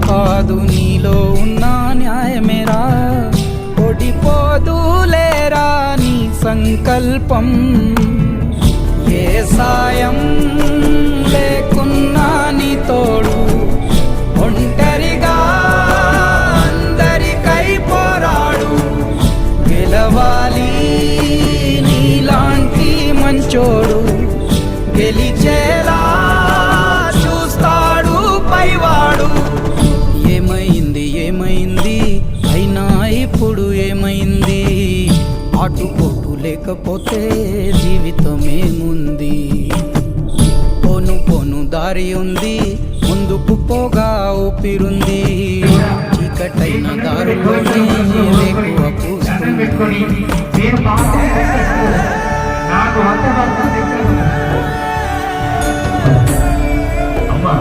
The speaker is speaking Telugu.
కాదు నీలో ఉన్న న్యాయమేరా, ఓడిపోదులేరా నీ సంకల్పం. ఏ సాయం లేకున్నా నీ తోడు, ఒంటరిగా అందరికై పోరాడు. గెలవాలి నీలాంటి మంచోడు, గెలిచేలా చూస్తాడు పైవాడు. ఏమైంది ఏమైంది అయినా ఇప్పుడు ఏమైంది, ఆటుపోటు లేకపోతే జీవితం ఏముంది. పోను పోను దారి ఉంది, ముందుకు పోగా ఊపిరుంది. చీకటైన దారిలోనే వేకువ పూస్తుంది. అమ్మా